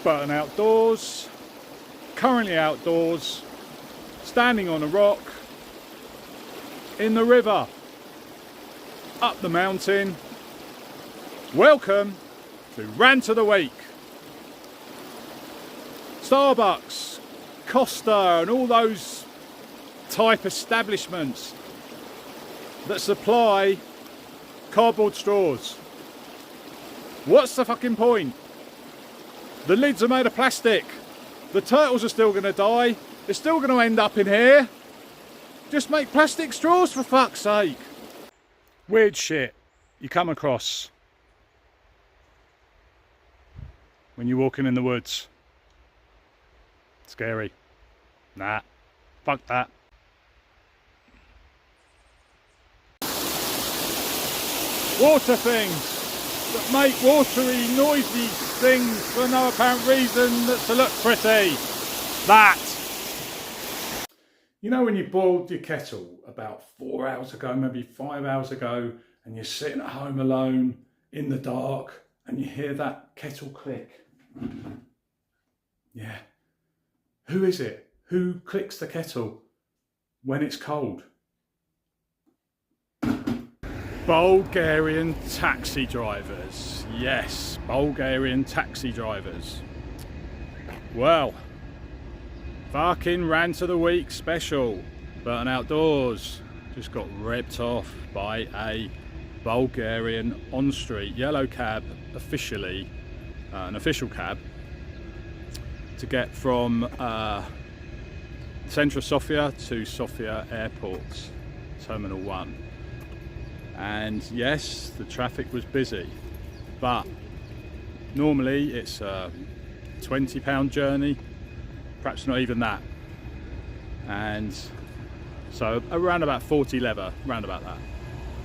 Burton outdoors, currently outdoors, standing on a rock, in the river, up the mountain. Welcome to Rant of the Week. Starbucks, Costa and all those type establishments that supply cardboard straws. What's the fucking point? The lids are made of plastic. The turtles are still going to die. They're still going to end up in here. Just make plastic straws for fuck's sake. Weird shit you come across when you're walking in the woods. Scary. Nah, fuck that. Water things that make watery, noisy things for no apparent reason that to look pretty. That. You know when you boiled your kettle about 4 hours ago, maybe 5 hours ago, and you're sitting at home alone in the dark and you hear that kettle click? Yeah. Who is it? Who clicks the kettle when it's cold? Bulgarian taxi drivers. Yes, Bulgarian taxi drivers. Well, fucking Rant of the Week special. Burton Outdoors just got ripped off by a Bulgarian on-street yellow cab, officially an official cab, to get from centre of Sofia to Sofia Airport, Terminal 1. And yes, the traffic was busy, but normally it's a £20 journey, perhaps not even that. And so around about 40 lever, round about that.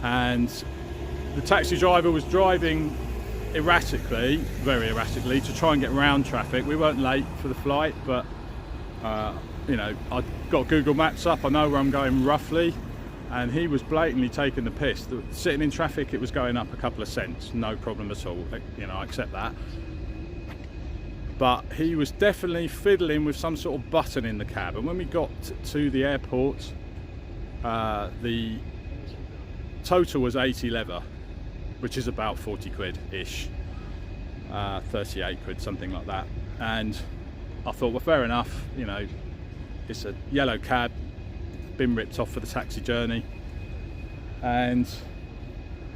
And the taxi driver was driving erratically, very erratically, to try and get round traffic. We weren't late for the flight, but you know, I've got Google Maps up, I know where I'm going roughly. And he was blatantly taking the piss. Sitting in traffic, it was going up a couple of cents, no problem at all. You know, I accept that. But he was definitely fiddling with some sort of button in the cab. And when we got to the airport, the total was 80 lever, which is about 40 quid-ish, 38 quid, something like that. And I thought, well, fair enough, you know, it's a yellow cab, been ripped off for the taxi journey, and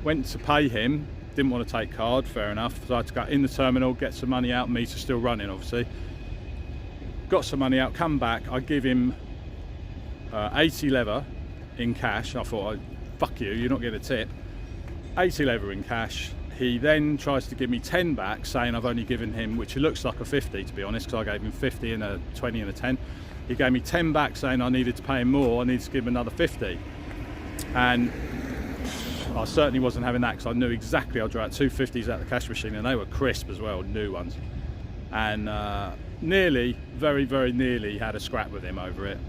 went to pay him. Didn't want to take card, fair enough, so I had to go in the terminal, get some money out, meter still running obviously. Got some money out, come back, I give him 80 lever in cash. I thought, fuck you, you're not getting a tip. 80 lever in cash. He then tries to give me 10 back, saying I've only given him, which looks like a 50 to be honest, because I gave him 50 and a 20 and a 10. He gave me 10 back, saying I needed to pay him more, I needed to give him another 50. And I certainly wasn't having that, because I knew exactly I'd draw out 2 50s out of the cash machine, and they were crisp as well, new ones. And nearly, very, very nearly had a scrap with him over it.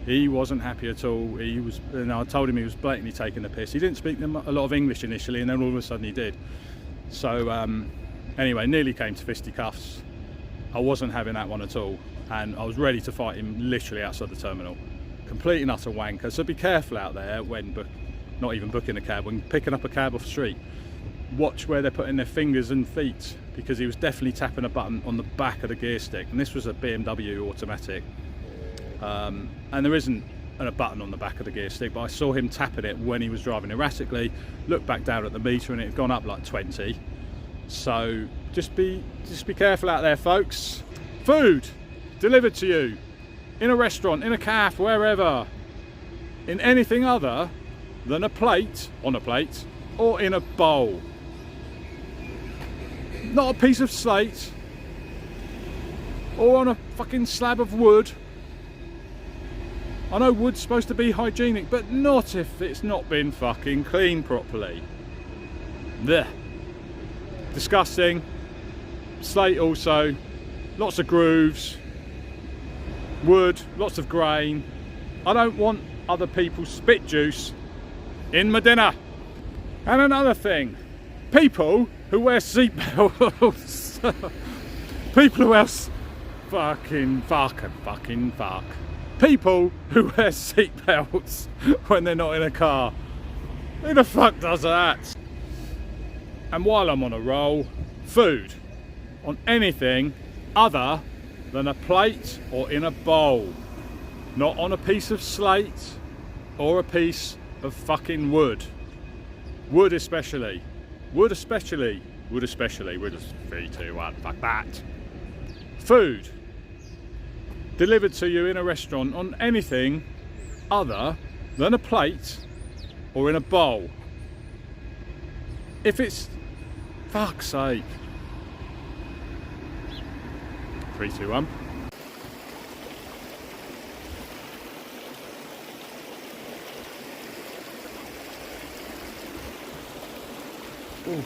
He wasn't happy at all. He was, you know, I told him he was blatantly taking the piss. He didn't speak a lot of English initially, and then all of a sudden he did. So anyway, nearly came to fisticuffs. I wasn't having that one at all. And I was ready to fight him literally outside the terminal. Complete and utter wanker. So be careful out there when not even booking a cab, when picking up a cab off the street. Watch where they're putting their fingers and feet, because he was definitely tapping a button on the back of the gear stick. And this was a BMW automatic. And there isn't a button on the back of the gear stick, but I saw him tapping it when he was driving erratically. Looked back down at the meter and it had gone up like 20. So just be careful out there, folks. Food delivered to you in a restaurant, in a cafe, wherever, in anything other than a plate, on a plate, or in a bowl. Not a piece of slate, or on a fucking slab of wood. I know wood's supposed to be hygienic, but not if it's not been fucking cleaned properly. Blech. Disgusting. Slate also, lots of grooves. Wood, lots of grain. I don't want other people's spit juice in my dinner. And another thing, people who wear seatbelts. People who else fucking fuck. People who wear seatbelts when they're not in a car. Who the fuck does that? And while I'm on a roll, food on anything other than a plate or in a bowl. Not on a piece of slate or a piece of fucking wood. Wood especially. Wood especially. Wood especially. We're just 3, 2, 1. Fuck that. Food delivered to you in a restaurant on anything other than a plate or in a bowl. If it's, fuck's sake. 3, 2, 1. Ooh.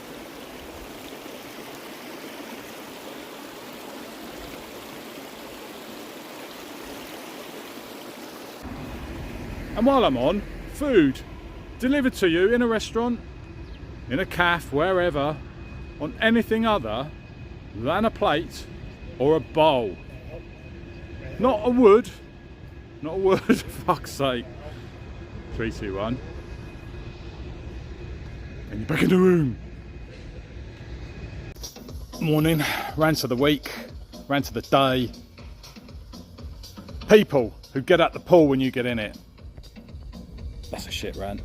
And while I'm on, food delivered to you in a restaurant, in a cafe, wherever, on anything other than a plate or a bowl. Not a wood, fuck's sake. 3, 2, 1. And you're back in the room. Morning, rant of the week, rant of the day. People who get at the pool when you get in it. That's a shit rant.